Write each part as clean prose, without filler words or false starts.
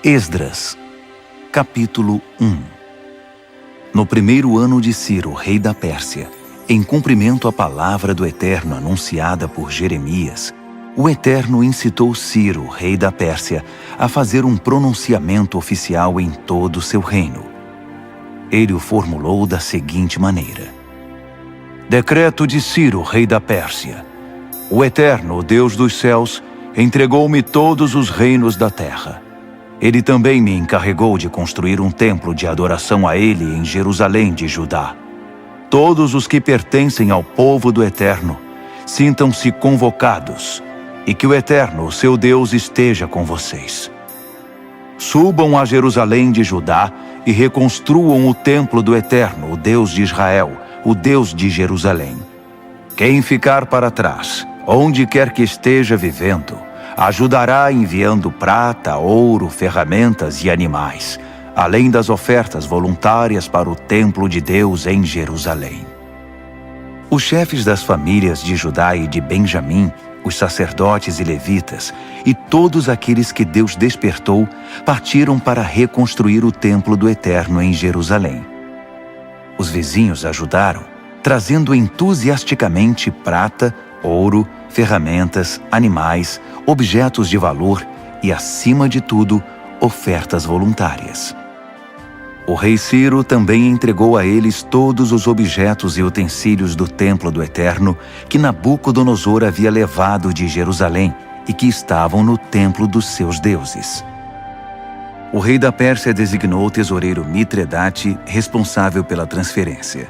Esdras, capítulo 1. No primeiro ano de Ciro, rei da Pérsia, em cumprimento à palavra do Eterno anunciada por Jeremias, o Eterno incitou Ciro, rei da Pérsia, a fazer um pronunciamento oficial em todo o seu reino. Ele o formulou da seguinte maneira: Decreto de Ciro, rei da Pérsia. O Eterno, o Deus dos céus, entregou-me todos os reinos da terra. Ele também me encarregou de construir um templo de adoração a Ele em Jerusalém de Judá. Todos os que pertencem ao povo do Eterno, sintam-se convocados, e que o Eterno, o seu Deus, esteja com vocês. Subam a Jerusalém de Judá e reconstruam o templo do Eterno, o Deus de Israel, o Deus de Jerusalém. Quem ficar para trás, onde quer que esteja vivendo, ajudará enviando prata, ouro, ferramentas e animais, além das ofertas voluntárias para o templo de Deus em Jerusalém. Os chefes das famílias de Judá e de Benjamim, os sacerdotes e levitas, e todos aqueles que Deus despertou, partiram para reconstruir o templo do Eterno em Jerusalém. Os vizinhos ajudaram, trazendo entusiasticamente prata, ouro, ferramentas, animais, objetos de valor e, acima de tudo, ofertas voluntárias. O rei Ciro também entregou a eles todos os objetos e utensílios do templo do Eterno que Nabucodonosor havia levado de Jerusalém e que estavam no templo dos seus deuses. O rei da Pérsia designou o tesoureiro Mitredate responsável pela transferência.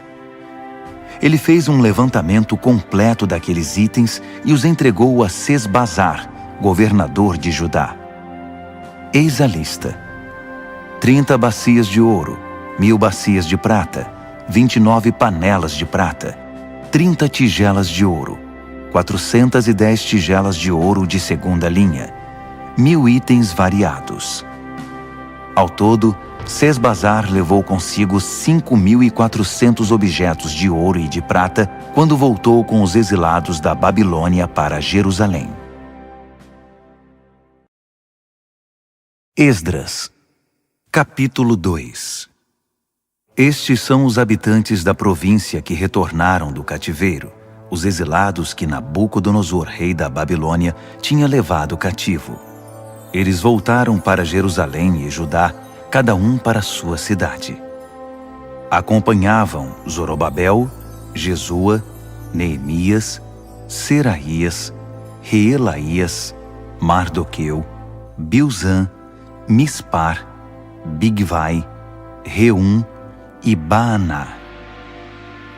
Ele fez um levantamento completo daqueles itens e os entregou a Sesbazar, governador de Judá. Eis a lista: 30 bacias de ouro, 1000 bacias de prata, 29 panelas de prata, 30 tigelas de ouro, 410 tigelas de ouro de segunda linha, 1000 itens variados. Ao todo, Sesbazar levou consigo 5.400 objetos de ouro e de prata quando voltou com os exilados da Babilônia para Jerusalém. Esdras, capítulo 2. Estes são os habitantes da província que retornaram do cativeiro, os exilados que Nabucodonosor, rei da Babilônia, tinha levado cativo. Eles voltaram para Jerusalém e Judá, cada um para sua cidade. Acompanhavam Zorobabel, Jesua, Neemias, Seraías, Reelaías, Mardoqueu, Bilzã, Mispar, Bigvai, Reum e Baaná.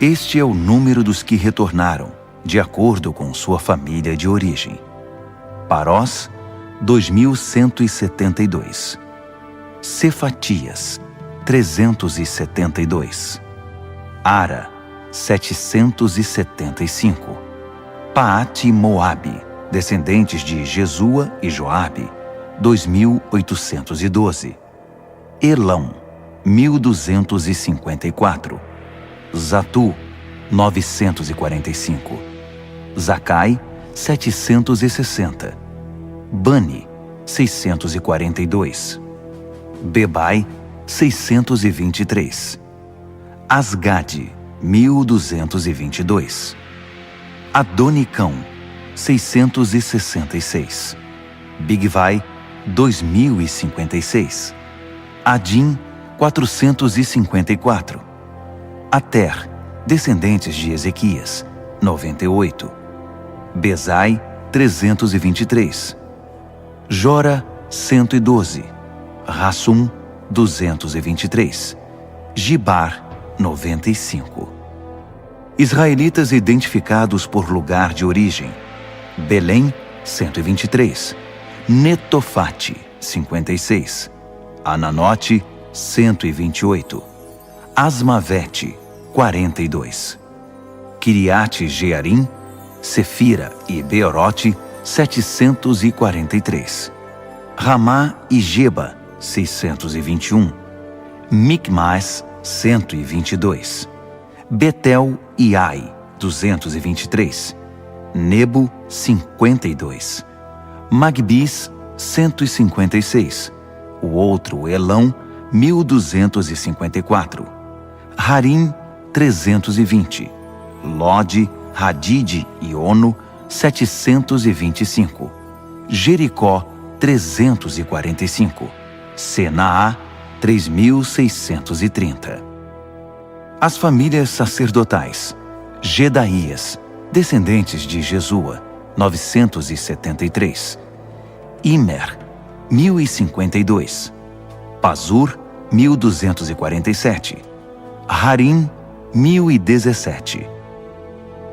Este é o número dos que retornaram, de acordo com sua família de origem. Parós, 2.172. Cefatias, 372. Ara, 775. Paate Moabe, descendentes de Jesua e Joabe, 2.812. Elão, 1.254. Zatu, 945. Zacai, 760. Bani, 642. Bebai, 623. Asgade, 1.222. Adonicão, 666. Bigvai, 2.056. Adim, 454. Ater, descendentes de Ezequias, 98. Bezai, 323. Jora, 112. Rassum, 223. Gibar, 95. Israelitas identificados por lugar de origem: Belém, 123. Netofate, 56. Ananote, 128. Asmavete, 42. Kiriate Jearim, Sefira e Beerote, 743. Ramá e Geba, 621. Micmas, 122. Betel e Ai, 223. Nebo, 52. Magbis, 156. o outro Elão, 1254. Harim, 320. Lode, Hadide e Ono, 725. Jericó, 345. Senaá, 3630. As famílias sacerdotais: Gedaías, descendentes de Jesua, 973. Imer, 1052. Pazur, 1247. Harim, 1017.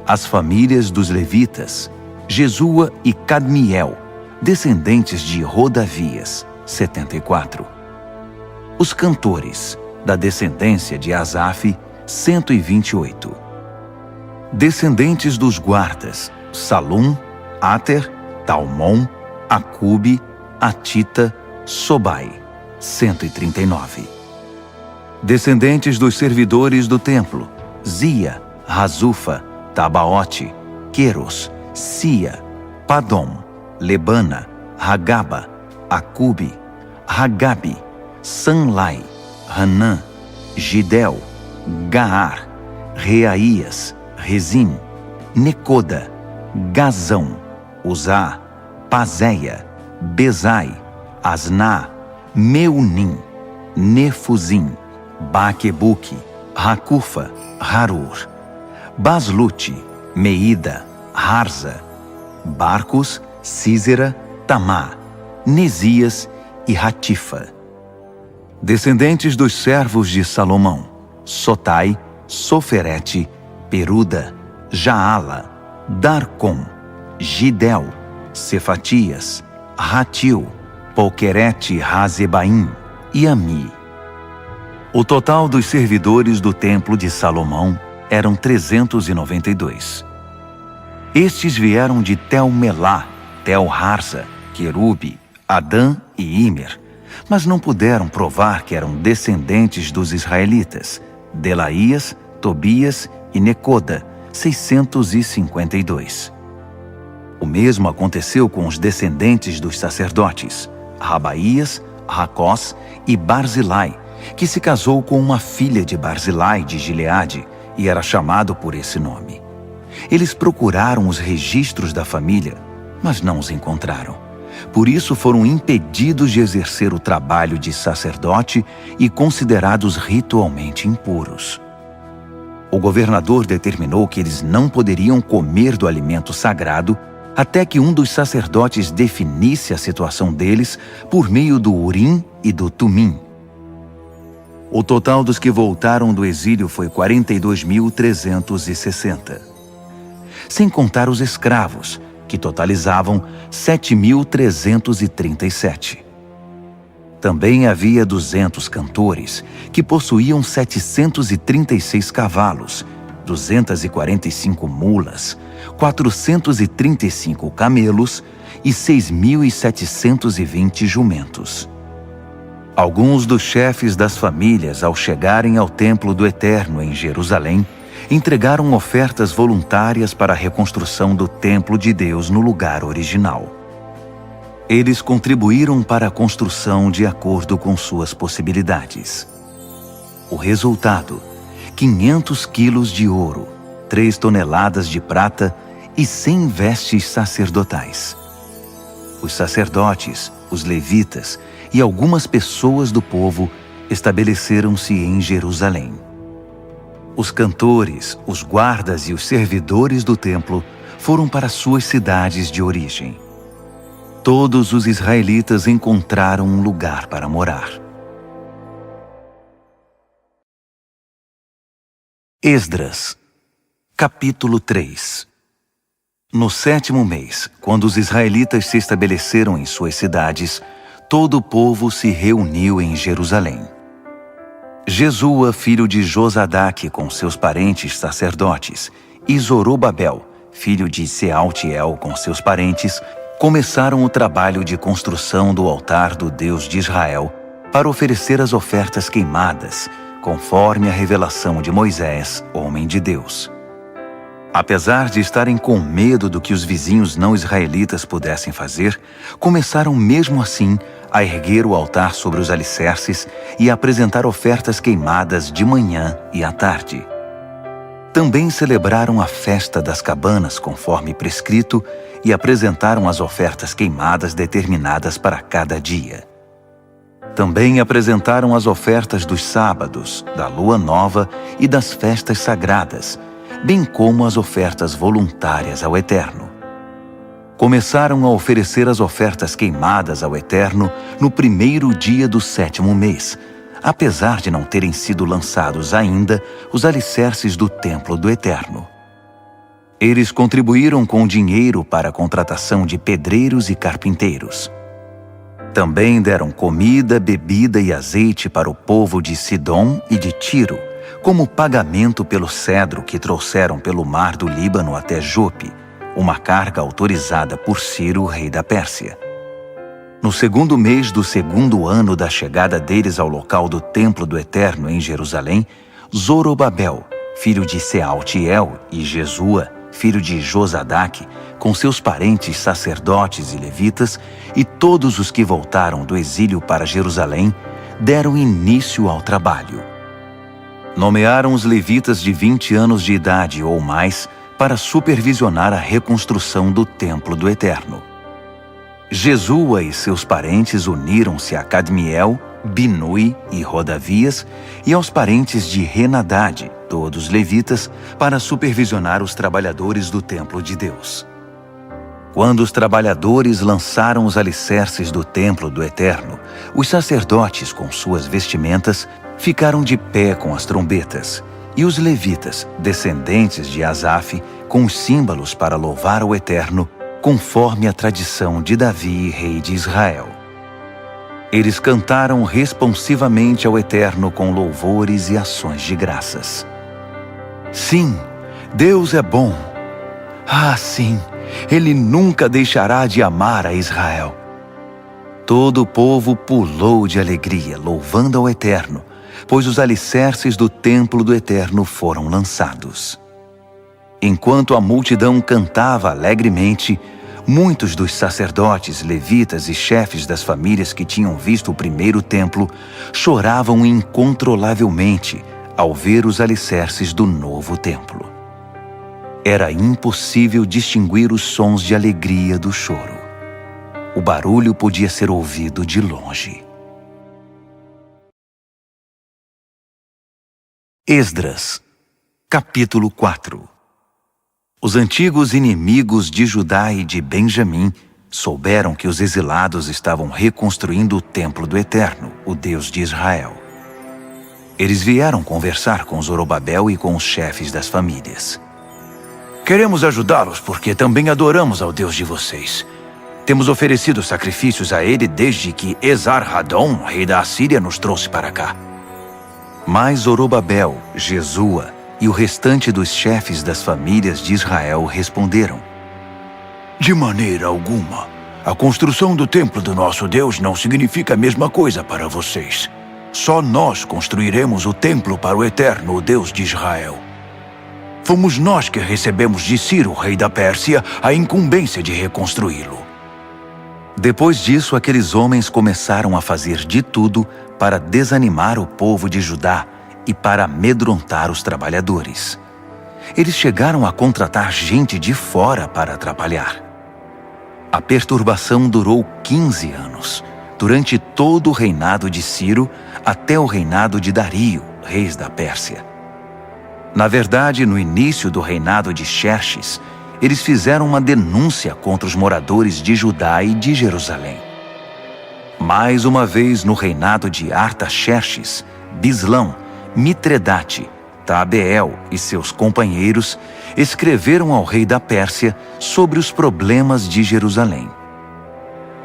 As famílias dos levitas: Jesua e Cadmiel, descendentes de Rodavias, 74. Os cantores, da descendência de Asaf, 128. Descendentes dos guardas: Salum, Ater, Talmon, Acube, Atita, Sobai, 139. Descendentes dos servidores do templo: Zia, Razufa, Tabaote, Queros, Sia, Padom, Lebana, Hagaba, Acube, Hagabe, Sanlai, Hanã, Gidel, Gaar, Reaías, Rezim, Necoda, Gazão, Uzá, Pazéia, Bezai, Asná, Meunim, Nefuzim, Baquebuque, Racufa, Harur, Baslute, Meida, Harza, Barcos, Císera, Tamá, Nesias e Ratifa. Descendentes dos servos de Salomão: Sotai, Soferete, Peruda, Jaala, Darcom, Gidel, Cefatias, Ratil, Poquerete Razebaim e Ami. O total dos servidores do templo de Salomão eram 392. Estes vieram de Tel-Melá, Tel-Harza, Querube, Adã e Imer, mas não puderam provar que eram descendentes dos israelitas: Delaías, Tobias e Necoda, 652. O mesmo aconteceu com os descendentes dos sacerdotes: Rabaías, Racós e Barzilai, que se casou com uma filha de Barzilai de Gileade e era chamado por esse nome. Eles procuraram os registros da família, mas não os encontraram. Por isso foram impedidos de exercer o trabalho de sacerdote e considerados ritualmente impuros. O governador determinou que eles não poderiam comer do alimento sagrado até que um dos sacerdotes definisse a situação deles por meio do Urim e do Tumim. O total dos que voltaram do exílio foi 42.360. Sem contar os escravos, que totalizavam 7.337. Também havia 200 cantores, que possuíam 736 cavalos, 245 mulas, 435 camelos e 6.720 jumentos. Alguns dos chefes das famílias, ao chegarem ao templo do Eterno em Jerusalém, entregaram ofertas voluntárias para a reconstrução do templo de Deus no lugar original. Eles contribuíram para a construção de acordo com suas possibilidades. O resultado: 500 quilos de ouro, 3 toneladas de prata e 100 vestes sacerdotais. Os sacerdotes, os levitas e algumas pessoas do povo estabeleceram-se em Jerusalém. Os cantores, os guardas e os servidores do templo foram para suas cidades de origem. Todos os israelitas encontraram um lugar para morar. Esdras, capítulo 3. No 7º mês, quando os israelitas se estabeleceram em suas cidades, todo o povo se reuniu em Jerusalém. Jesua, filho de Josadaque, com seus parentes sacerdotes, e Zorobabel, filho de Sealtiel, com seus parentes, começaram o trabalho de construção do altar do Deus de Israel para oferecer as ofertas queimadas, conforme a revelação de Moisés, homem de Deus. Apesar de estarem com medo do que os vizinhos não israelitas pudessem fazer, começaram mesmo assim a erguer o altar sobre os alicerces e a apresentar ofertas queimadas de manhã e à tarde. Também celebraram a festa das cabanas conforme prescrito e apresentaram as ofertas queimadas determinadas para cada dia. Também apresentaram as ofertas dos sábados, da lua nova e das festas sagradas, bem como as ofertas voluntárias ao Eterno. Começaram a oferecer as ofertas queimadas ao Eterno no primeiro dia do 7º mês, apesar de não terem sido lançados ainda os alicerces do templo do Eterno. Eles contribuíram com dinheiro para a contratação de pedreiros e carpinteiros. Também deram comida, bebida e azeite para o povo de Sidom e de Tiro, como pagamento pelo cedro que trouxeram pelo mar do Líbano até Jope, uma carga autorizada por Ciro, rei da Pérsia. No 2º mês do 2º ano da chegada deles ao local do templo do Eterno em Jerusalém, Zorobabel, filho de Sealtiel, e Jesua, filho de Josadaque, com seus parentes sacerdotes e levitas, e todos os que voltaram do exílio para Jerusalém, deram início ao trabalho. Nomearam os levitas de 20 anos de idade ou mais para supervisionar a reconstrução do templo do Eterno. Jesua e seus parentes uniram-se a Cadmiel, Binui e Rodavias e aos parentes de Renadade, todos levitas, para supervisionar os trabalhadores do templo de Deus. Quando os trabalhadores lançaram os alicerces do templo do Eterno, os sacerdotes, com suas vestimentas, ficaram de pé com as trombetas, e os levitas, descendentes de Asaf, com os símbolos para louvar o Eterno, conforme a tradição de Davi, rei de Israel. Eles cantaram responsivamente ao Eterno com louvores e ações de graças. Sim, Deus é bom. Ah, sim, Ele nunca deixará de amar a Israel. Todo o povo pulou de alegria, louvando ao Eterno, pois os alicerces do templo do Eterno foram lançados. Enquanto a multidão cantava alegremente, muitos dos sacerdotes, levitas e chefes das famílias que tinham visto o primeiro templo choravam incontrolavelmente ao ver os alicerces do novo templo. Era impossível distinguir os sons de alegria do choro. O barulho podia ser ouvido de longe. Esdras, capítulo 4. Os antigos inimigos de Judá e de Benjamim souberam que os exilados estavam reconstruindo o templo do Eterno, o Deus de Israel. Eles vieram conversar com Zorobabel e com os chefes das famílias. Queremos ajudá-los porque também adoramos ao Deus de vocês. Temos oferecido sacrifícios a ele desde que Esar-Hadon, rei da Assíria, nos trouxe para cá. Mas Zorobabel, Jesua e o restante dos chefes das famílias de Israel responderam: de maneira alguma. A construção do templo do nosso Deus não significa a mesma coisa para vocês. Só nós construiremos o templo para o Eterno, o Deus de Israel. Fomos nós que recebemos de Ciro, rei da Pérsia, a incumbência de reconstruí-lo. Depois disso, aqueles homens começaram a fazer de tudo para desanimar o povo de Judá e para amedrontar os trabalhadores. Eles chegaram a contratar gente de fora para atrapalhar. A perturbação durou 15 anos, durante todo o reinado de Ciro até o reinado de Dario, reis da Pérsia. Na verdade, no início do reinado de Xerxes, eles fizeram uma denúncia contra os moradores de Judá e de Jerusalém. Mais uma vez, no reinado de Artaxerxes, Bislão, Mitredate, Tabeel e seus companheiros escreveram ao rei da Pérsia sobre os problemas de Jerusalém.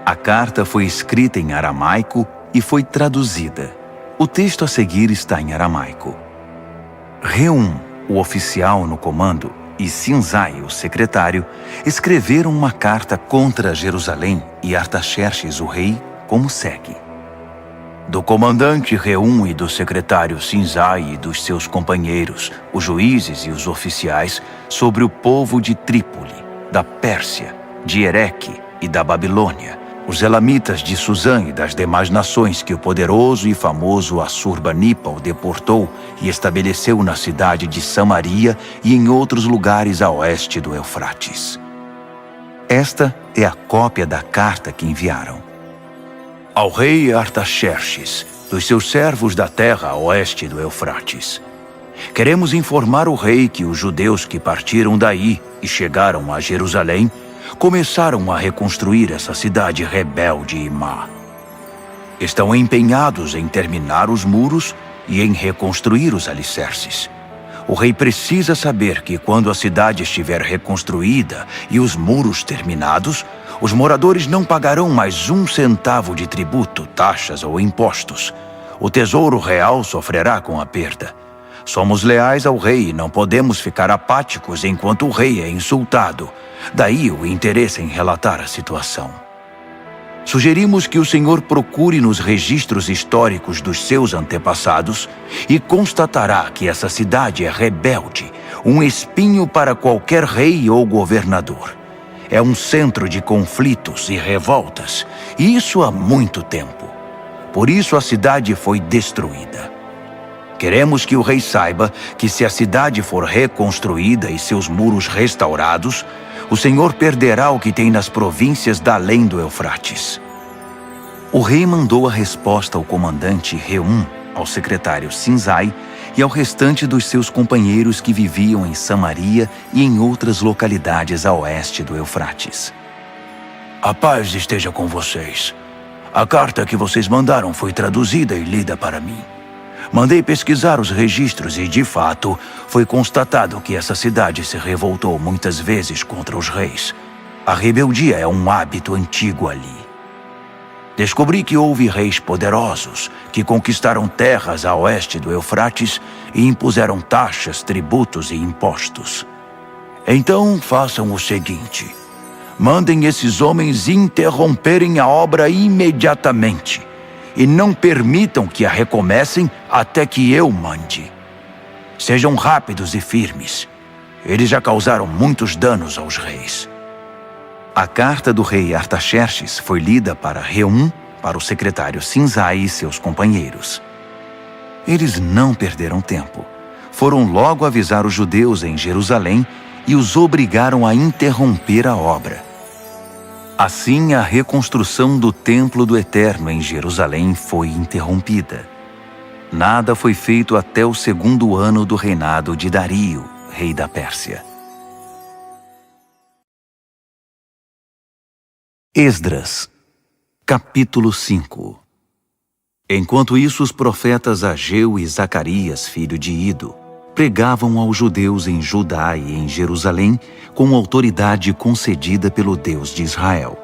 A carta foi escrita em aramaico e foi traduzida. O texto a seguir está em aramaico. Reum, o oficial no comando, e Sinzai, o secretário, escreveram uma carta contra Jerusalém e Artaxerxes, o rei, como segue: do comandante Reum e do secretário Sinzai e dos seus companheiros, os juízes e os oficiais, sobre o povo de Trípoli, da Pérsia, de Ereque e da Babilônia, os elamitas de Susã e das demais nações que o poderoso e famoso Assurbanipal deportou e estabeleceu na cidade de Samaria e em outros lugares a oeste do Eufrates. Esta é a cópia da carta que enviaram. Ao rei Artaxerxes, dos seus servos da terra a oeste do Eufrates. Queremos informar o rei que os judeus que partiram daí e chegaram a Jerusalém começaram a reconstruir essa cidade rebelde e má. Estão empenhados em terminar os muros e em reconstruir os alicerces. O rei precisa saber que quando a cidade estiver reconstruída e os muros terminados, os moradores não pagarão mais 1 centavo de tributo, taxas ou impostos. O tesouro real sofrerá com a perda. Somos leais ao rei e não podemos ficar apáticos enquanto o rei é insultado. Daí o interesse em relatar a situação. Sugerimos que o senhor procure nos registros históricos dos seus antepassados e constatará que essa cidade é rebelde, um espinho para qualquer rei ou governador. É um centro de conflitos e revoltas, e isso há muito tempo. Por isso a cidade foi destruída. Queremos que o rei saiba que se a cidade for reconstruída e seus muros restaurados, o Senhor perderá o que tem nas províncias da além do Eufrates. O rei mandou a resposta ao comandante Reum, ao secretário Sinzai e ao restante dos seus companheiros que viviam em Samaria e em outras localidades a oeste do Eufrates. A paz esteja com vocês. A carta que vocês mandaram foi traduzida e lida para mim. Mandei pesquisar os registros e, de fato, foi constatado que essa cidade se revoltou muitas vezes contra os reis. A rebeldia é um hábito antigo ali. Descobri que houve reis poderosos que conquistaram terras a oeste do Eufrates e impuseram taxas, tributos e impostos. Então façam o seguinte: mandem esses homens interromperem a obra imediatamente e não permitam que a recomecem até que eu mande. Sejam rápidos e firmes. Eles já causaram muitos danos aos reis. A carta do rei Artaxerxes foi lida para Reum, para o secretário Sinzai e seus companheiros. Eles não perderam tempo. Foram logo avisar os judeus em Jerusalém e os obrigaram a interromper a obra. Assim, a reconstrução do Templo do Eterno em Jerusalém foi interrompida. Nada foi feito até o 2º ano do reinado de Dario, rei da Pérsia. Esdras, capítulo 5. Enquanto isso, os profetas Ageu e Zacarias, filho de Ido, pregavam aos judeus em Judá e em Jerusalém com autoridade concedida pelo Deus de Israel.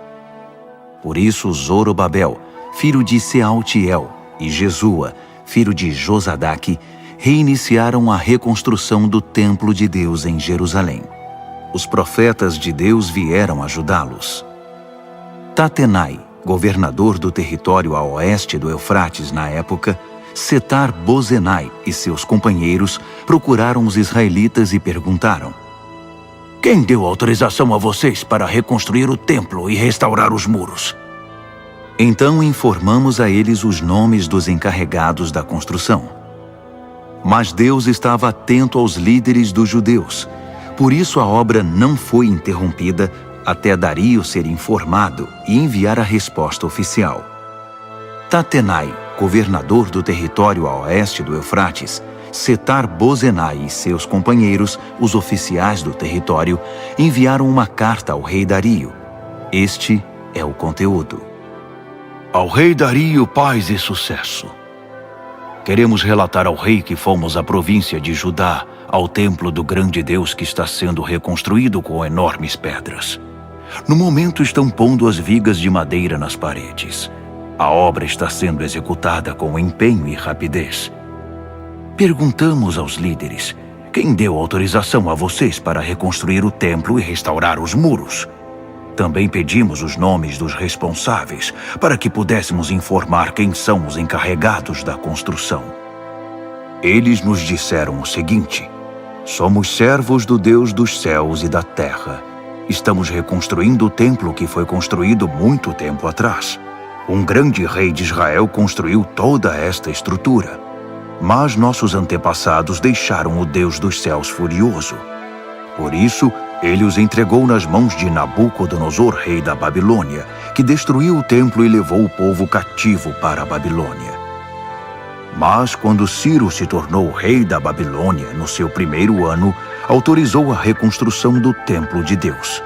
Por isso Zorobabel, filho de Sealtiel, e Jesua, filho de Josadaque, reiniciaram a reconstrução do templo de Deus em Jerusalém. Os profetas de Deus vieram ajudá-los. Tatenai, governador do território a oeste do Eufrates na época, Setar-Bozenai e seus companheiros procuraram os israelitas e perguntaram: quem deu autorização a vocês para reconstruir o templo e restaurar os muros? Então informamos a eles os nomes dos encarregados da construção. Mas Deus estava atento aos líderes dos judeus. Por isso a obra não foi interrompida até Dario ser informado e enviar a resposta oficial. Tatenai, governador do território a oeste do Eufrates, Setar-Bozenai e seus companheiros, os oficiais do território, enviaram uma carta ao rei Dario. Este é o conteúdo. Ao rei Dario, paz e sucesso. Queremos relatar ao rei que fomos à província de Judá, ao templo do grande Deus que está sendo reconstruído com enormes pedras. No momento estão pondo as vigas de madeira nas paredes. A obra está sendo executada com empenho e rapidez. Perguntamos aos líderes: quem deu autorização a vocês para reconstruir o templo e restaurar os muros? Também pedimos os nomes dos responsáveis, para que pudéssemos informar quem são os encarregados da construção. Eles nos disseram o seguinte: somos servos do Deus dos céus e da terra. Estamos reconstruindo o templo que foi construído muito tempo atrás. Um grande rei de Israel construiu toda esta estrutura. Mas nossos antepassados deixaram o Deus dos céus furioso. Por isso, ele os entregou nas mãos de Nabucodonosor, rei da Babilônia, que destruiu o templo e levou o povo cativo para a Babilônia. Mas quando Ciro se tornou rei da Babilônia, no seu primeiro ano, autorizou a reconstrução do templo de Deus.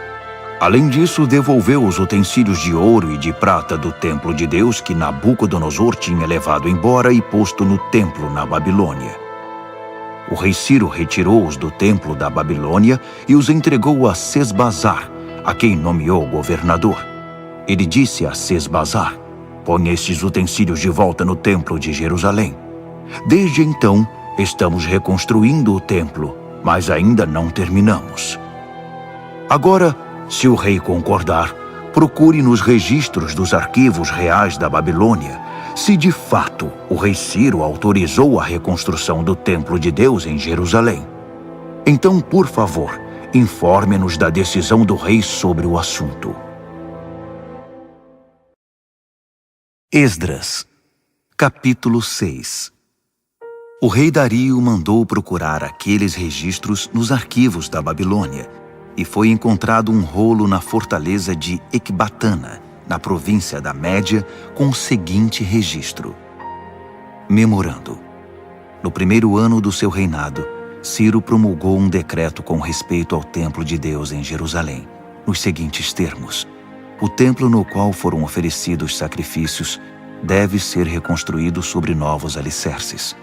Além disso, devolveu os utensílios de ouro e de prata do templo de Deus que Nabucodonosor tinha levado embora e posto no templo na Babilônia. O rei Ciro retirou-os do templo da Babilônia e os entregou a Sesbazar, a quem nomeou governador. Ele disse a Sesbazar: ponha estes utensílios de volta no templo de Jerusalém. Desde então, estamos reconstruindo o templo, mas ainda não terminamos. Agora, se o rei concordar, procure nos registros dos arquivos reais da Babilônia se de fato o rei Ciro autorizou a reconstrução do templo de Deus em Jerusalém. Então, por favor, informe-nos da decisão do rei sobre o assunto. Esdras, capítulo 6. O rei Dario mandou procurar aqueles registros nos arquivos da Babilônia, e foi encontrado um rolo na fortaleza de Ecbatana, na província da Média, com o seguinte registro. Memorando. No primeiro ano do seu reinado, Ciro promulgou um decreto com respeito ao templo de Deus em Jerusalém, nos seguintes termos: o templo no qual foram oferecidos sacrifícios deve ser reconstruído sobre novos alicerces.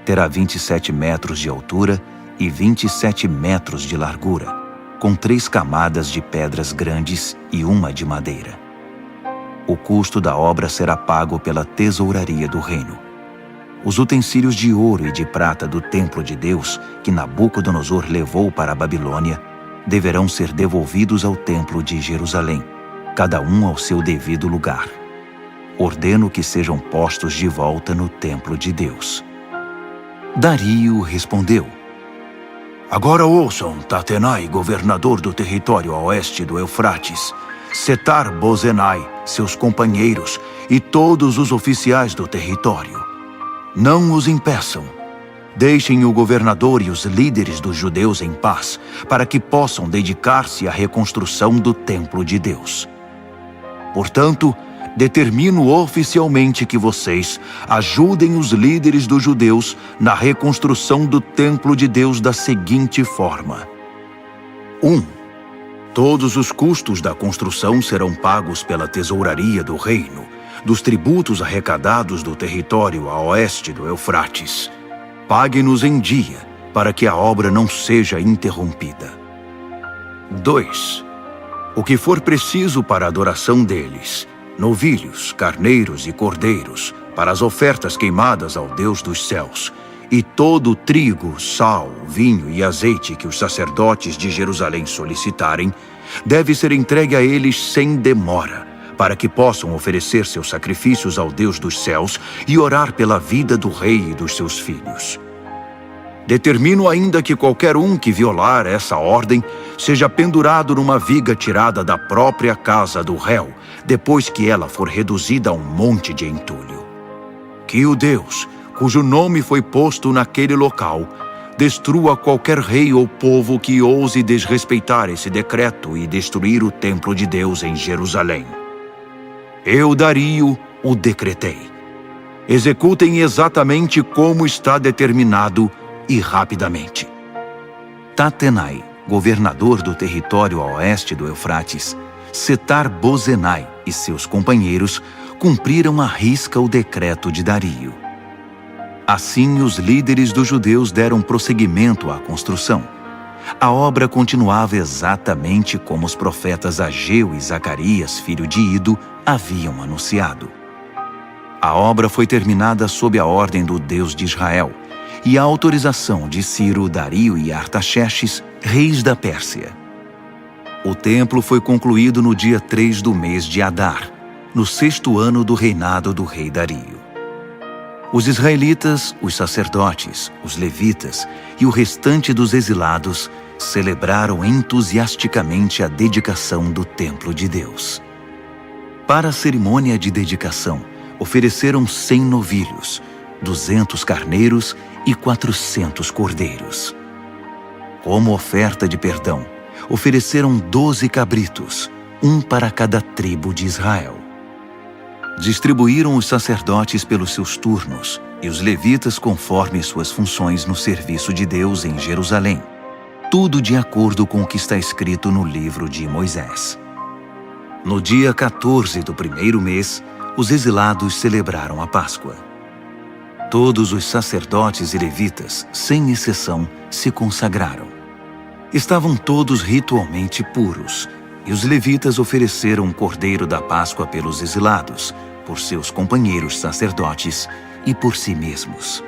Terá 27 metros de altura e 27 metros de largura, com 3 camadas de pedras grandes e uma de madeira. O custo da obra será pago pela tesouraria do reino. Os utensílios de ouro e de prata do templo de Deus, que Nabucodonosor levou para a Babilônia, deverão ser devolvidos ao templo de Jerusalém, cada um ao seu devido lugar. Ordeno que sejam postos de volta no templo de Deus. Dario respondeu: agora ouçam, Tatenai, governador do território a oeste do Eufrates, Setar-Bozenai, seus companheiros e todos os oficiais do território. Não os impeçam. Deixem o governador e os líderes dos judeus em paz, para que possam dedicar-se à reconstrução do templo de Deus. Portanto, determino oficialmente que vocês ajudem os líderes dos judeus na reconstrução do templo de Deus da seguinte forma. 1. Todos os custos da construção serão pagos pela tesouraria do reino, dos tributos arrecadados do território a oeste do Eufrates. Pague-nos em dia, para que a obra não seja interrompida. 2. O que for preciso para a adoração deles, novilhos, carneiros e cordeiros, para as ofertas queimadas ao Deus dos céus, e todo o trigo, sal, vinho e azeite que os sacerdotes de Jerusalém solicitarem, deve ser entregue a eles sem demora, para que possam oferecer seus sacrifícios ao Deus dos céus e orar pela vida do rei e dos seus filhos. Determino ainda que qualquer um que violar essa ordem seja pendurado numa viga tirada da própria casa do réu, depois que ela for reduzida a um monte de entulho. Que o Deus, cujo nome foi posto naquele local, destrua qualquer rei ou povo que ouse desrespeitar esse decreto e destruir o templo de Deus em Jerusalém. Eu, Dario, o decretei. Executem exatamente como está determinado e rapidamente. Tatenai, governador do território a oeste do Eufrates, Setar-Bozenai e seus companheiros cumpriram à risca o decreto de Dario. Assim, os líderes dos judeus deram prosseguimento à construção. A obra continuava exatamente como os profetas Ageu e Zacarias, filho de Ido, haviam anunciado. A obra foi terminada sob a ordem do Deus de Israel e a autorização de Ciro, Dario e Artaxerxes, reis da Pérsia. O templo foi concluído no dia 3 do mês de Adar, no 6º ano do reinado do rei Dario. Os israelitas, os sacerdotes, os levitas e o restante dos exilados celebraram entusiasticamente a dedicação do templo de Deus. Para a cerimônia de dedicação, ofereceram 100 novilhos, 200 carneiros e 400 cordeiros. Como oferta de perdão, ofereceram 12 cabritos, um para cada tribo de Israel. Distribuíram os sacerdotes pelos seus turnos e os levitas conforme suas funções no serviço de Deus em Jerusalém, tudo de acordo com o que está escrito no livro de Moisés. No dia 14 do primeiro mês, os exilados celebraram a Páscoa. Todos os sacerdotes e levitas, sem exceção, se consagraram. Estavam todos ritualmente puros, e os levitas ofereceram um cordeiro da Páscoa pelos exilados, por seus companheiros sacerdotes e por si mesmos.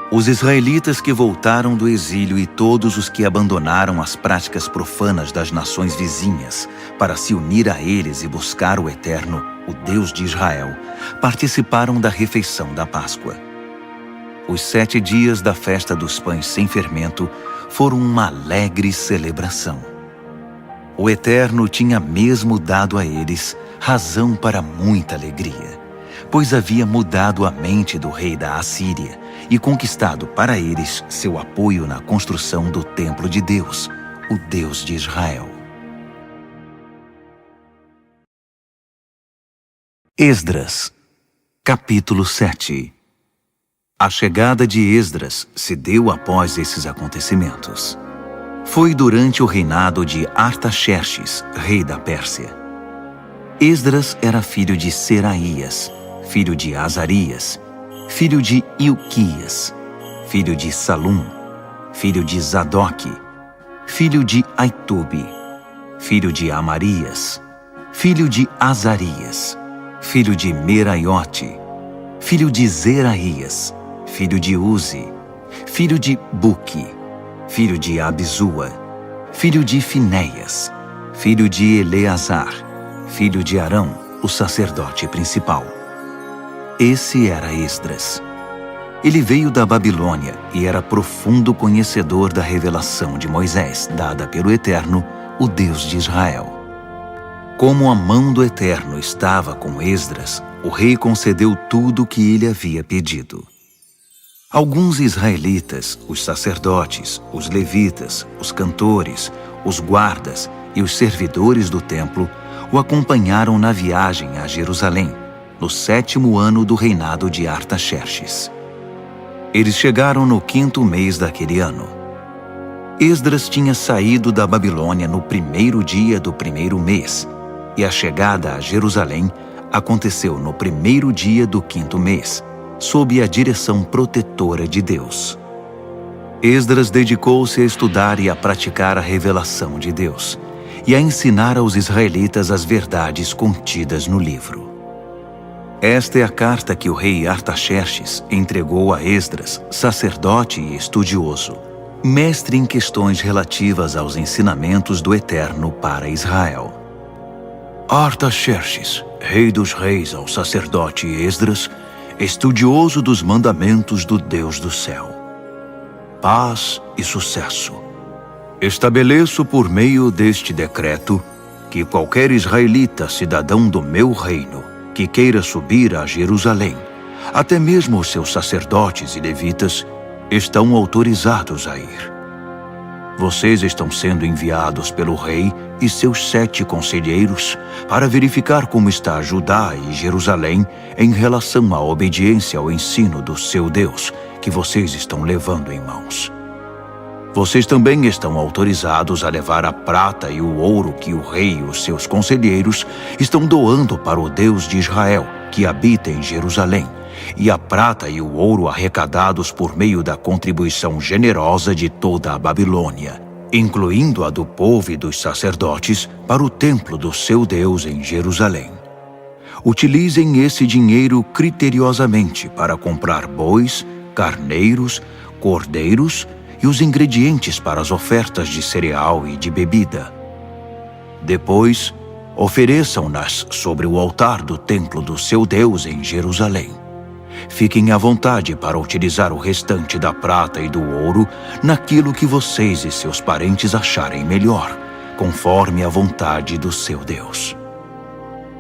Os israelitas que voltaram do exílio e todos os que abandonaram as práticas profanas das nações vizinhas para se unir a eles e buscar o Eterno, o Deus de Israel, participaram da refeição da Páscoa. Os 7 dias da festa dos pães sem fermento foram uma alegre celebração. O Eterno tinha mesmo dado a eles razão para muita alegria, pois havia mudado a mente do rei da Assíria e conquistado para eles seu apoio na construção do templo de Deus, o Deus de Israel. Esdras, capítulo 7. A chegada de Esdras se deu após esses acontecimentos. Foi durante o reinado de Artaxerxes, rei da Pérsia. Esdras era filho de Seraías, filho de Azarias, filho de Ilquias, filho de Salum, filho de Zadoque, filho de Aitube, filho de Amarias, filho de Azarias, filho de Meraiote, filho de Zeraías, filho de Uzi, filho de Buque, filho de Abizua, filho de Finéias, filho de Eleazar, filho de Arão, o sacerdote principal. Esse era Esdras. Ele veio da Babilônia e era profundo conhecedor da revelação de Moisés, dada pelo Eterno, o Deus de Israel. Como a mão do Eterno estava com Esdras, o rei concedeu tudo o que ele havia pedido. Alguns israelitas, os sacerdotes, os levitas, os cantores, os guardas e os servidores do templo o acompanharam na viagem a Jerusalém, no 7º ano do reinado de Artaxerxes. Eles chegaram no 5º mês daquele ano. Esdras tinha saído da Babilônia no 1º dia do 1º mês, e a chegada a Jerusalém aconteceu no 1º dia do 5º mês, sob a direção protetora de Deus. Esdras dedicou-se a estudar e a praticar a revelação de Deus, e a ensinar aos israelitas as verdades contidas no livro. Esta é a carta que o rei Artaxerxes entregou a Esdras, sacerdote e estudioso, mestre em questões relativas aos ensinamentos do Eterno para Israel. Artaxerxes, rei dos reis, ao sacerdote Esdras, estudioso dos mandamentos do Deus do céu. Paz e sucesso. Estabeleço por meio deste decreto que qualquer israelita cidadão do meu reino que queira subir a Jerusalém, até mesmo os seus sacerdotes e levitas, estão autorizados a ir. Vocês estão sendo enviados pelo rei e seus 7 conselheiros para verificar como está Judá e Jerusalém em relação à obediência ao ensino do seu Deus, que vocês estão levando em mãos. Vocês também estão autorizados a levar a prata e o ouro que o rei e os seus conselheiros estão doando para o Deus de Israel, que habita em Jerusalém, e a prata e o ouro arrecadados por meio da contribuição generosa de toda a Babilônia, incluindo a do povo e dos sacerdotes, para o templo do seu Deus em Jerusalém. Utilizem esse dinheiro criteriosamente para comprar bois, carneiros, cordeiros e os ingredientes para as ofertas de cereal e de bebida. Depois, ofereçam-nas sobre o altar do templo do seu Deus em Jerusalém. Fiquem à vontade para utilizar o restante da prata e do ouro naquilo que vocês e seus parentes acharem melhor, conforme a vontade do seu Deus.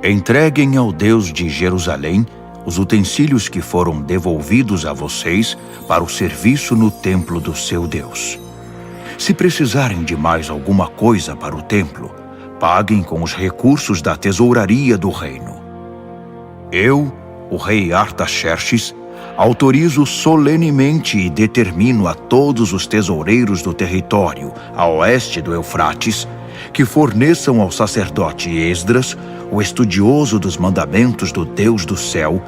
Entreguem ao Deus de Jerusalém os utensílios que foram devolvidos a vocês para o serviço no templo do seu Deus. Se precisarem de mais alguma coisa para o templo, paguem com os recursos da tesouraria do reino. Eu, o rei Artaxerxes, autorizo solenemente e determino a todos os tesoureiros do território a oeste do Eufrates que forneçam ao sacerdote Esdras, o estudioso dos mandamentos do Deus do céu,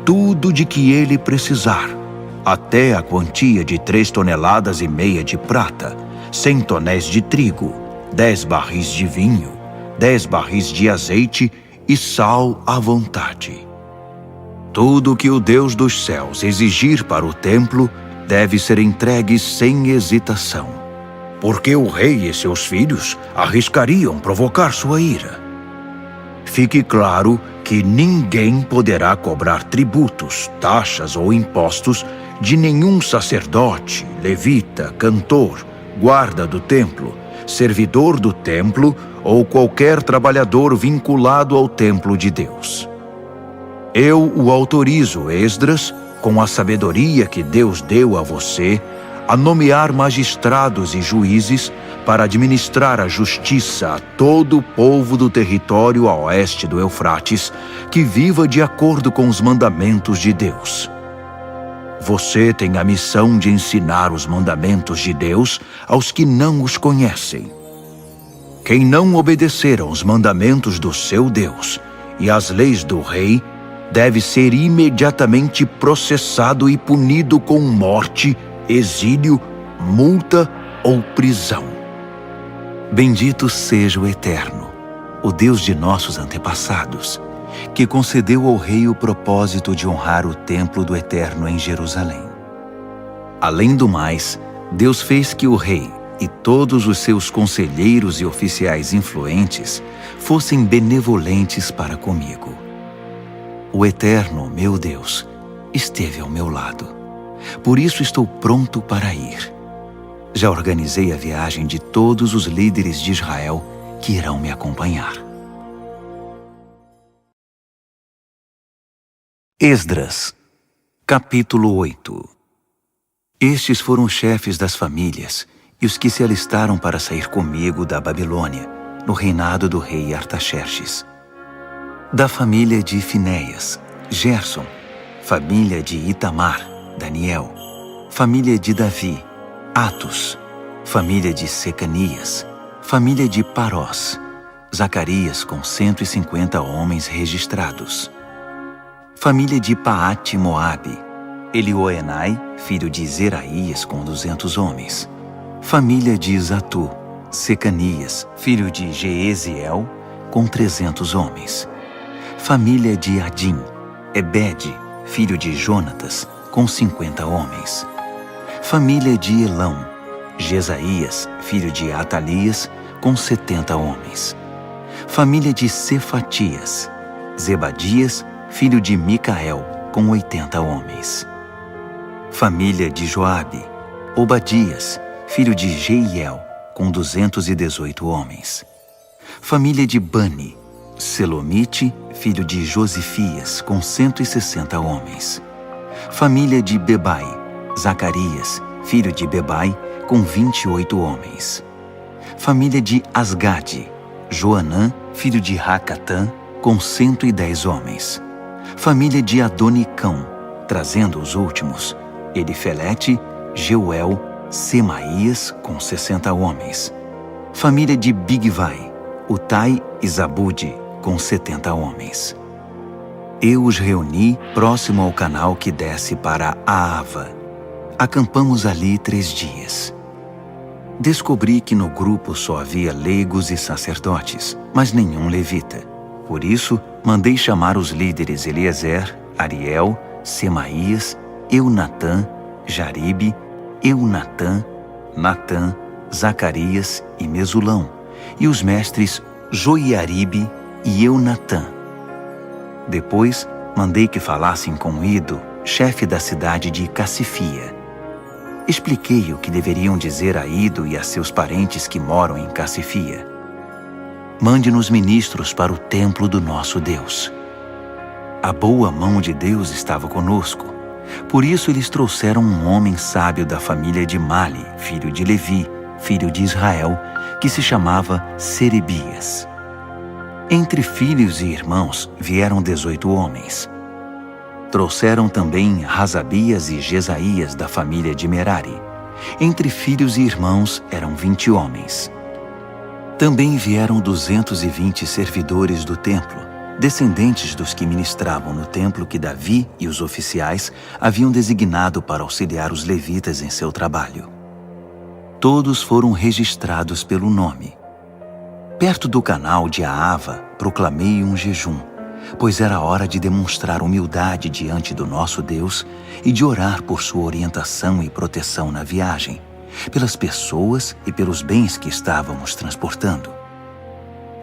tudo de que ele precisar, até a quantia de 3,5 toneladas de prata, 100 tonéis de trigo, 10 barris de vinho, 10 barris de azeite e sal à vontade. Tudo que o Deus dos céus exigir para o templo deve ser entregue sem hesitação, porque o rei e seus filhos arriscariam provocar sua ira. Fique claro que ninguém poderá cobrar tributos, taxas ou impostos de nenhum sacerdote, levita, cantor, guarda do templo, servidor do templo ou qualquer trabalhador vinculado ao templo de Deus. Eu o autorizo, Esdras, com a sabedoria que Deus deu a você, a nomear magistrados e juízes para administrar a justiça a todo o povo do território a oeste do Eufrates, que viva de acordo com os mandamentos de Deus. Você tem a missão de ensinar os mandamentos de Deus aos que não os conhecem. Quem não obedecer aos mandamentos do seu Deus e às leis do rei, deve ser imediatamente processado e punido com morte, exílio, multa ou prisão. Bendito seja o Eterno, o Deus de nossos antepassados, que concedeu ao rei o propósito de honrar o templo do Eterno em Jerusalém. Além do mais, Deus fez que o rei e todos os seus conselheiros e oficiais influentes fossem benevolentes para comigo. O Eterno, meu Deus, esteve ao meu lado. Por isso estou pronto para ir. Já organizei a viagem de todos os líderes de Israel que irão me acompanhar. Esdras, capítulo 8. Estes foram os chefes das famílias e os que se alistaram para sair comigo da Babilônia, no reinado do rei Artaxerxes. Da família de Finéias, Gerson; família de Itamar, Daniel; família de Davi, Atos; família de Secanias; família de Parós, Zacarias com 150 homens registrados; família de Paate-Moabe, Elioenai, filho de Zeraías com 200 homens; família de Zatu, Secanias, filho de Jeeziel, com 300 homens; família de Adim, Ebede, filho de Jonatas, com 50 homens; família de Elão, Jesaías, filho de Atalias, com 70 homens; família de Cefatias, Zebadias, filho de Micael, com 80 homens; família de Joabe, Obadias, filho de Jeiel, com 218 homens; família de Bani, Selomite, filho de Josifias, com 160 homens; família de Bebai, Zacarias, filho de Bebai, com 28 homens; família de Asgade, Joanã, filho de Racatã, com 110 homens; família de Adonicão, trazendo os últimos, Elifelete, Jeuel, Semaías, com 60 homens; família de Bigvai, Utai e Zabude, com 70 homens. Eu os reuni próximo ao canal que desce para Aava. Acampamos ali 3 dias. Descobri que no grupo só havia leigos e sacerdotes, mas nenhum levita. Por isso, mandei chamar os líderes Eliezer, Ariel, Semaías, Eunatã, Jaribe, Eunatã, Natã, Zacarias e Mesulão, e os mestres Joiaribe e Eunatã. Depois, mandei que falassem com Ido, chefe da cidade de Cassifia. Expliquei o que deveriam dizer a Ido e a seus parentes que moram em Cassifia. Mande-nos ministros para o templo do nosso Deus. A boa mão de Deus estava conosco. Por isso eles trouxeram um homem sábio da família de Mali, filho de Levi, filho de Israel, que se chamava Serebias. Entre filhos e irmãos vieram 18 homens. Trouxeram também Razabias e Jesaías da família de Merari. Entre filhos e irmãos eram 20 homens. Também vieram 220 servidores do templo, descendentes dos que ministravam no templo que Davi e os oficiais haviam designado para auxiliar os levitas em seu trabalho. Todos foram registrados pelo nome. Perto do canal de Aava, proclamei um jejum, pois era hora de demonstrar humildade diante do nosso Deus e de orar por sua orientação e proteção na viagem, pelas pessoas e pelos bens que estávamos transportando.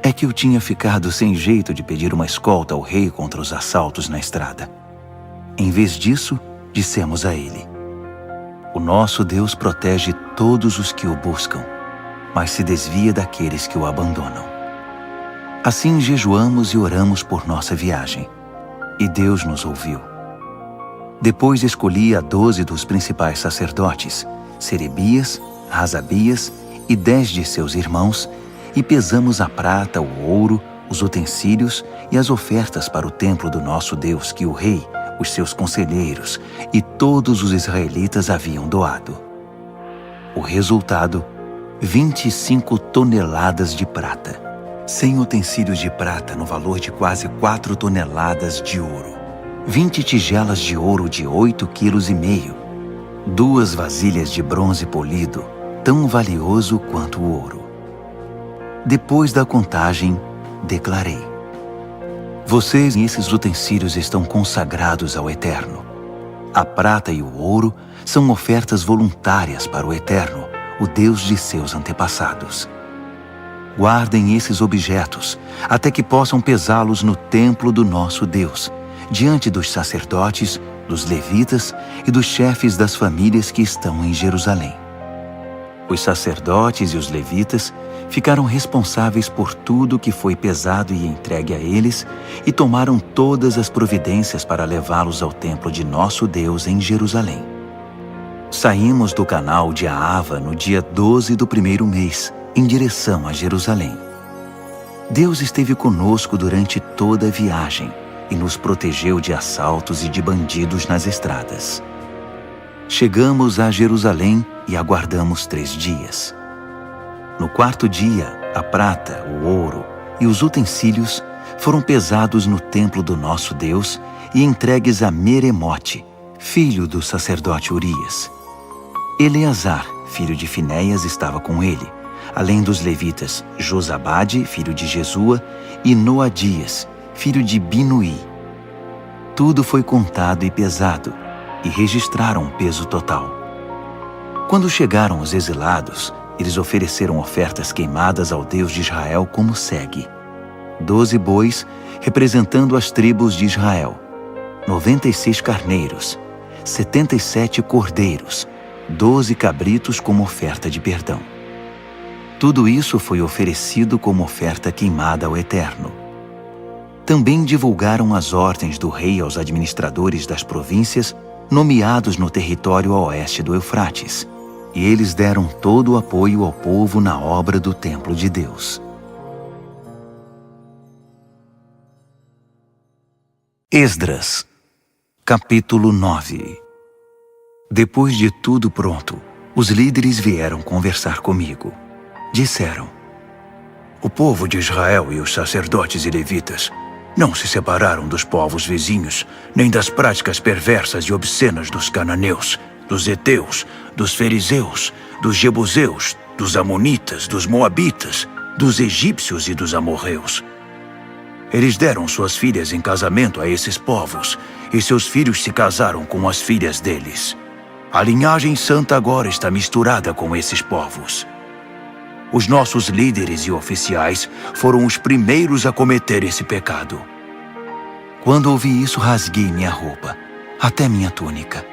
É que eu tinha ficado sem jeito de pedir uma escolta ao rei contra os assaltos na estrada. Em vez disso, dissemos a ele: o nosso Deus protege todos os que o buscam, mas se desvia daqueles que o abandonam. Assim jejuamos e oramos por nossa viagem, e Deus nos ouviu. Depois escolhi a 12 dos principais sacerdotes, Serebias, Razabias e 10 de seus irmãos, e pesamos a prata, o ouro, os utensílios e as ofertas para o templo do nosso Deus que o rei, os seus conselheiros e todos os israelitas haviam doado. O resultado: 25 toneladas de prata, 100 utensílios de prata no valor de quase 4 toneladas de ouro, 20 tigelas de ouro de 8,5 kg, 2 vasilhas de bronze polido, tão valioso quanto o ouro. Depois da contagem, declarei: vocês e esses utensílios estão consagrados ao Eterno. A prata e o ouro são ofertas voluntárias para o Eterno, o Deus de seus antepassados. Guardem esses objetos até que possam pesá-los no templo do nosso Deus, diante dos sacerdotes, dos levitas e dos chefes das famílias que estão em Jerusalém. Os sacerdotes e os levitas ficaram responsáveis por tudo que foi pesado e entregue a eles e tomaram todas as providências para levá-los ao templo de nosso Deus em Jerusalém. Saímos do canal de Aava no dia 12 do primeiro mês, em direção a Jerusalém. Deus esteve conosco durante toda a viagem e nos protegeu de assaltos e de bandidos nas estradas. Chegamos a Jerusalém e aguardamos 3 dias. No 4º dia, a prata, o ouro e os utensílios foram pesados no templo do nosso Deus e entregues a Meremote, filho do sacerdote Urias. Eleazar, filho de Finéias, estava com ele, além dos levitas Josabade, filho de Jesua, e Noadias, filho de Binuí. Tudo foi contado e pesado, e registraram o peso total. Quando chegaram os exilados, eles ofereceram ofertas queimadas ao Deus de Israel como segue: 12 bois, representando as tribos de Israel, 96 carneiros, 77 cordeiros, 12 cabritos como oferta de perdão. Tudo isso foi oferecido como oferta queimada ao Eterno. Também divulgaram as ordens do rei aos administradores das províncias nomeados no território a oeste do Eufrates, e eles deram todo o apoio ao povo na obra do templo de Deus. Esdras, capítulo 9. Depois de tudo pronto, os líderes vieram conversar comigo. Disseram: o povo de Israel e os sacerdotes e levitas não se separaram dos povos vizinhos, nem das práticas perversas e obscenas dos cananeus, dos heteus, dos fariseus, dos jebuseus, dos amonitas, dos moabitas, dos egípcios e dos amorreus. Eles deram suas filhas em casamento a esses povos, e seus filhos se casaram com as filhas deles. A linhagem santa agora está misturada com esses povos. Os nossos líderes e oficiais foram os primeiros a cometer esse pecado. Quando ouvi isso, rasguei minha roupa, até minha túnica.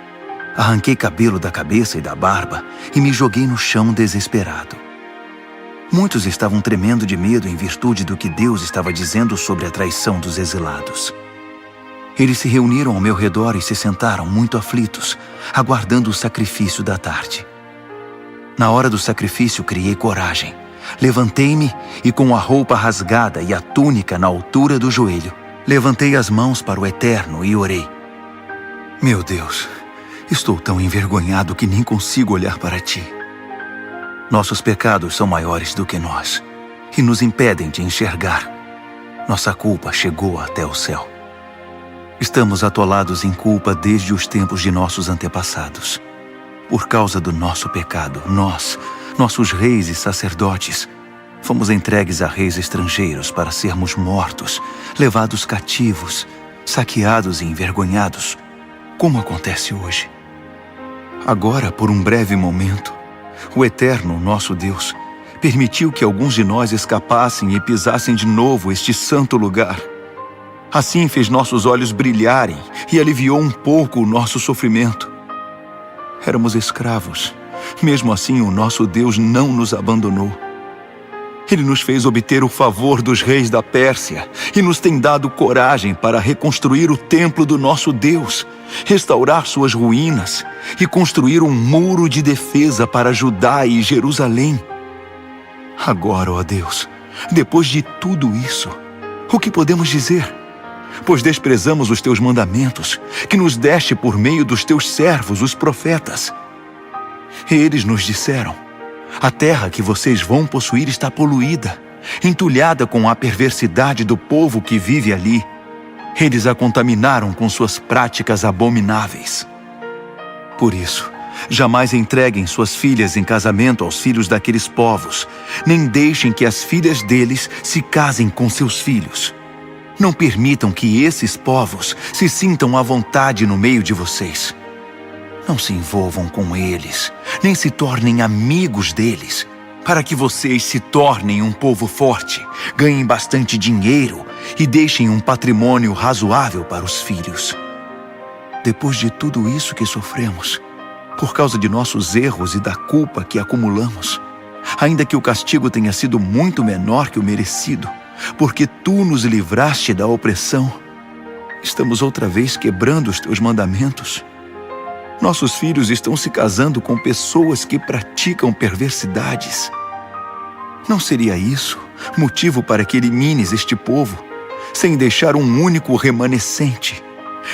Arranquei cabelo da cabeça e da barba e me joguei no chão desesperado. Muitos estavam tremendo de medo em virtude do que Deus estava dizendo sobre a traição dos exilados. Eles se reuniram ao meu redor e se sentaram muito aflitos, aguardando o sacrifício da tarde. Na hora do sacrifício, criei coragem. Levantei-me e, com a roupa rasgada e a túnica na altura do joelho, levantei as mãos para o Eterno e orei. Meu Deus, estou tão envergonhado que nem consigo olhar para ti. Nossos pecados são maiores do que nós e nos impedem de enxergar. Nossa culpa chegou até o céu. Estamos atolados em culpa desde os tempos de nossos antepassados. Por causa do nosso pecado, nossos reis e sacerdotes, fomos entregues a reis estrangeiros para sermos mortos, levados cativos, saqueados e envergonhados, como acontece hoje. Agora, por um breve momento, o Eterno, nosso Deus, permitiu que alguns de nós escapassem e pisassem de novo este santo lugar. Assim fez nossos olhos brilharem e aliviou um pouco o nosso sofrimento. Éramos escravos. Mesmo assim, o nosso Deus não nos abandonou. Ele nos fez obter o favor dos reis da Pérsia e nos tem dado coragem para reconstruir o templo do nosso Deus, restaurar suas ruínas e construir um muro de defesa para Judá e Jerusalém. Agora, ó Deus, depois de tudo isso, o que podemos dizer? Pois desprezamos os teus mandamentos, que nos deste por meio dos teus servos, os profetas. Eles nos disseram: a terra que vocês vão possuir está poluída, entulhada com a perversidade do povo que vive ali. Eles a contaminaram com suas práticas abomináveis. Por isso, jamais entreguem suas filhas em casamento aos filhos daqueles povos, nem deixem que as filhas deles se casem com seus filhos. Não permitam que esses povos se sintam à vontade no meio de vocês. Não se envolvam com eles, nem se tornem amigos deles, para que vocês se tornem um povo forte, ganhem bastante dinheiro e deixem um patrimônio razoável para os filhos. Depois de tudo isso que sofremos, por causa de nossos erros e da culpa que acumulamos, ainda que o castigo tenha sido muito menor que o merecido, porque tu nos livraste da opressão, estamos outra vez quebrando os teus mandamentos. Nossos filhos estão se casando com pessoas que praticam perversidades. Não seria isso motivo para que elimines este povo, sem deixar um único remanescente,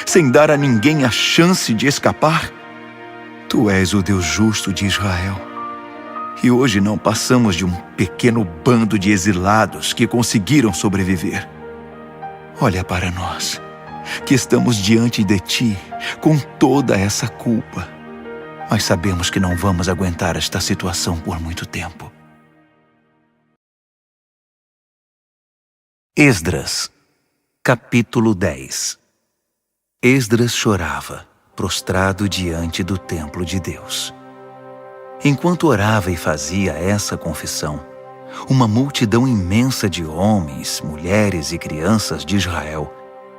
sem dar a ninguém a chance de escapar? Tu és o Deus justo de Israel. E hoje não passamos de um pequeno bando de exilados que conseguiram sobreviver. Olha para nós, que estamos diante de ti com toda essa culpa. Mas sabemos que não vamos aguentar esta situação por muito tempo. Esdras, capítulo 10. Esdras chorava, prostrado diante do templo de Deus. Enquanto orava e fazia essa confissão, uma multidão imensa de homens, mulheres e crianças de Israel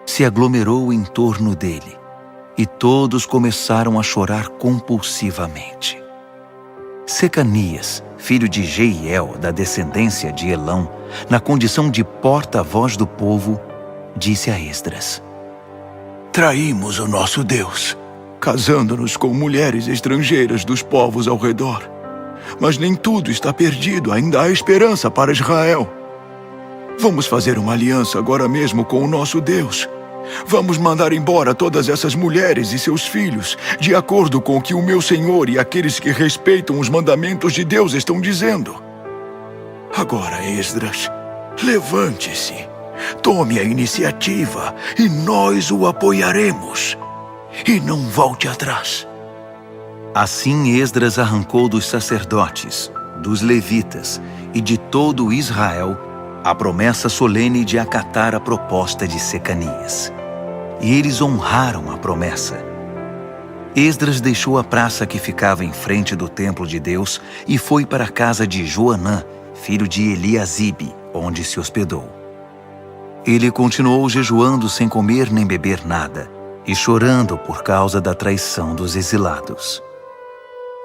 se aglomerou em torno dele, e todos começaram a chorar compulsivamente. Secanias, filho de Jeiel, da descendência de Elão, na condição de porta-voz do povo, disse a Esdras: Traímos o nosso Deus, casando-nos com mulheres estrangeiras dos povos ao redor. Mas nem tudo está perdido, ainda há esperança para Israel. Vamos fazer uma aliança agora mesmo com o nosso Deus. Vamos mandar embora todas essas mulheres e seus filhos, de acordo com o que o meu Senhor e aqueles que respeitam os mandamentos de Deus estão dizendo. Agora, Esdras, levante-se, tome a iniciativa e nós o apoiaremos. E não volte atrás. Assim Esdras arrancou dos sacerdotes, dos levitas e de todo Israel a promessa solene de acatar a proposta de Secanias. E eles honraram a promessa. Esdras deixou a praça que ficava em frente do templo de Deus e foi para a casa de Joanã, filho de Eliasibe, onde se hospedou. Ele continuou jejuando sem comer nem beber nada, e chorando por causa da traição dos exilados.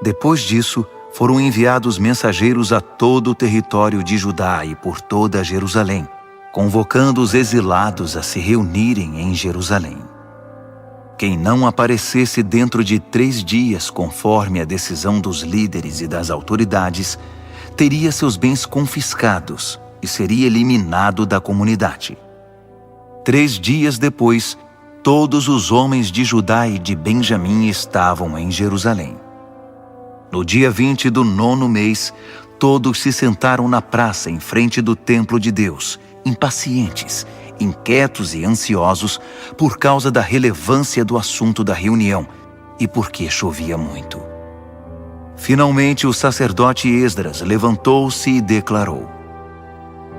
Depois disso, foram enviados mensageiros a todo o território de Judá e por toda Jerusalém, convocando os exilados a se reunirem em Jerusalém. Quem não aparecesse dentro de 3 dias, conforme a decisão dos líderes e das autoridades, teria seus bens confiscados e seria eliminado da comunidade. 3 dias depois, todos os homens de Judá e de Benjamim estavam em Jerusalém. No dia 20 do 9º mês, todos se sentaram na praça em frente do templo de Deus, impacientes, inquietos e ansiosos por causa da relevância do assunto da reunião e porque chovia muito. Finalmente, o sacerdote Esdras levantou-se e declarou: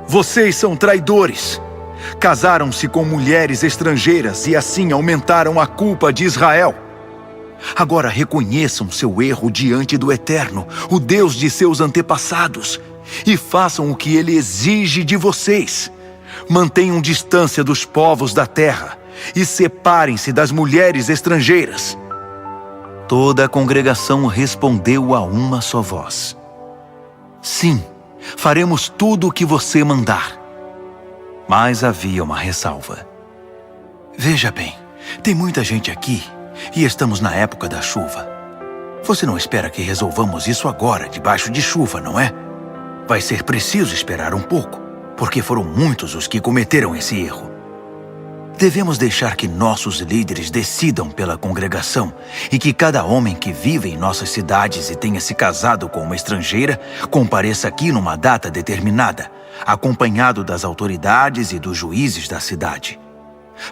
"Vocês são traidores! Casaram-se com mulheres estrangeiras e assim aumentaram a culpa de Israel. Agora reconheçam seu erro diante do Eterno, o Deus de seus antepassados, e façam o que ele exige de vocês. Mantenham distância dos povos da terra e separem-se das mulheres estrangeiras." Toda a congregação respondeu a uma só voz: "Sim, faremos tudo o que você mandar." Mas havia uma ressalva. "Veja bem, tem muita gente aqui e estamos na época da chuva. Você não espera que resolvamos isso agora, debaixo de chuva, não é? Vai ser preciso esperar um pouco, porque foram muitos os que cometeram esse erro. Devemos deixar que nossos líderes decidam pela congregação e que cada homem que vive em nossas cidades e tenha se casado com uma estrangeira compareça aqui numa data determinada, acompanhado das autoridades e dos juízes da cidade.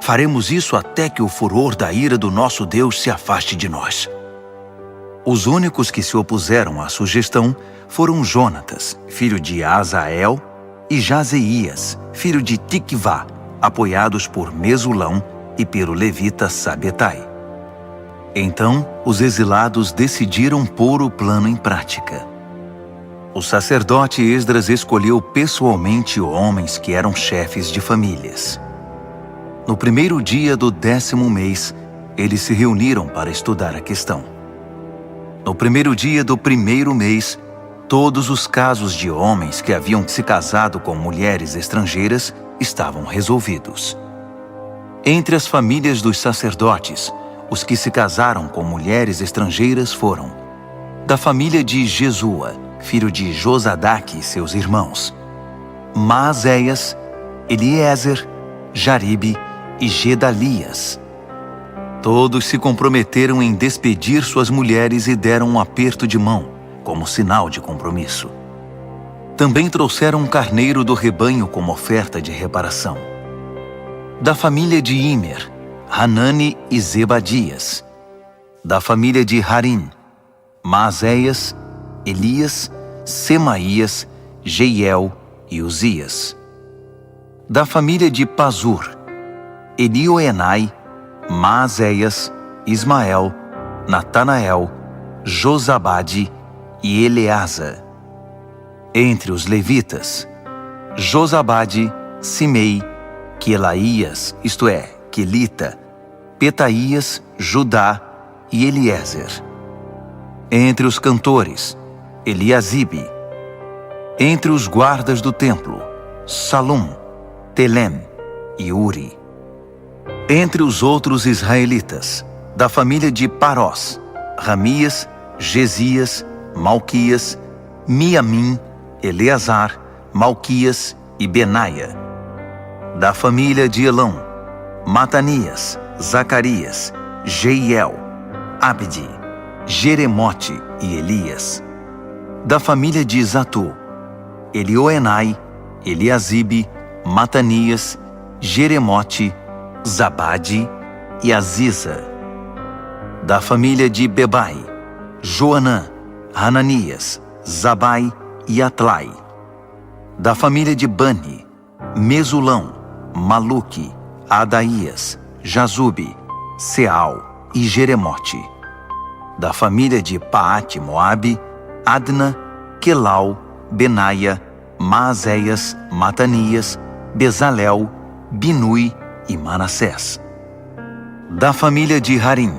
Faremos isso até que o furor da ira do nosso Deus se afaste de nós." Os únicos que se opuseram à sugestão foram Jonatas, filho de Azael, e Jazeías, filho de Tiquvá, apoiados por Mesulão e pelo levita Sabetai. Então, os exilados decidiram pôr o plano em prática. O sacerdote Esdras escolheu pessoalmente homens que eram chefes de famílias. No primeiro dia do 10º mês, eles se reuniram para estudar a questão. No primeiro dia do 1º mês, todos os casos de homens que haviam se casado com mulheres estrangeiras estavam resolvidos. Entre as famílias dos sacerdotes, os que se casaram com mulheres estrangeiras foram: da família de Jesua, filho de Josadaque e seus irmãos, Maazéias, Eliezer, Jaribe e Gedalias. Todos se comprometeram em despedir suas mulheres e deram um aperto de mão, como sinal de compromisso. Também trouxeram um carneiro do rebanho como oferta de reparação. Da família de Imer, Hanani e Zebadias. Da família de Harim, Maazéias, Elias, Semaías, Jeiel e Uzias. Da família de Pazur, Elioenai, Maazéias, Ismael, Natanael, Josabade e Eleasa. Entre os levitas, Josabade, Simei, Quelaías, isto é, Quelita, Petaías, Judá e Eliezer. Entre os cantores, Eliasibe. Entre os guardas do templo, Salum, Telem e Uri. Entre os outros israelitas, da família de Parós, Ramias, Gesias, Malquias, Miamim, Eleazar, Malquias e Benaia. Da família de Elão, Matanias, Zacarias, Jeiel, Abdi, Jeremote e Elias. Da família de Zatu, Elioenai, Eliasibe, Matanias, Jeremote, Zabade e Aziza. Da família de Bebai, Joanã, Hananias, Zabai e Atlai. Da família de Bani, Mesulão, Maluque, Adaías, Jazube, Seal e Jeremote. Da família de Paate Moabe, Adna, Quelau, Benaia, Maazéias, Matanias, Bezalel, Binui e Manassés. Da família de Harim,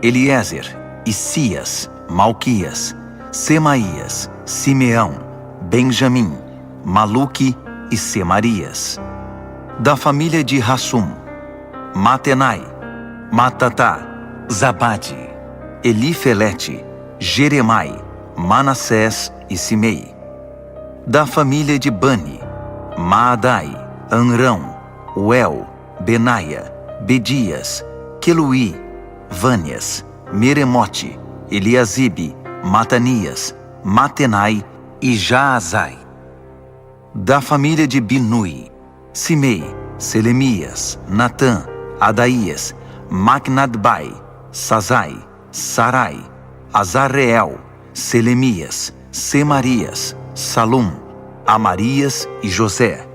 Eliezer, Isias, Malquias, Semaías, Simeão, Benjamim, Maluque e Semarias. Da família de Hassum, Matenai, Matatá, Zabade, Elifelete, Jeremai, Manassés e Simei. Da família de Bani, Maadai, Anrão, Uel, Benaia, Bedias, Queluí, Vânias, Meremote, Eliasibe, Matanias, Matenai e Jaazai. Da família de Binui, Simei, Selemias, Natã, Adaías, Macnadbai, Sazai, Sarai, Azarreel, Selemias, Semarias, Salum, Amarias e José.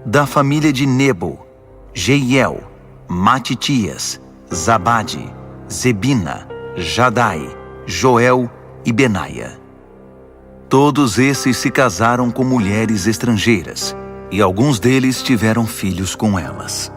Da família de Nebo, Jeiel, Matitias, Zabade, Zebina, Jadai, Joel e Benaia. Todos esses se casaram com mulheres estrangeiras, e alguns deles tiveram filhos com elas.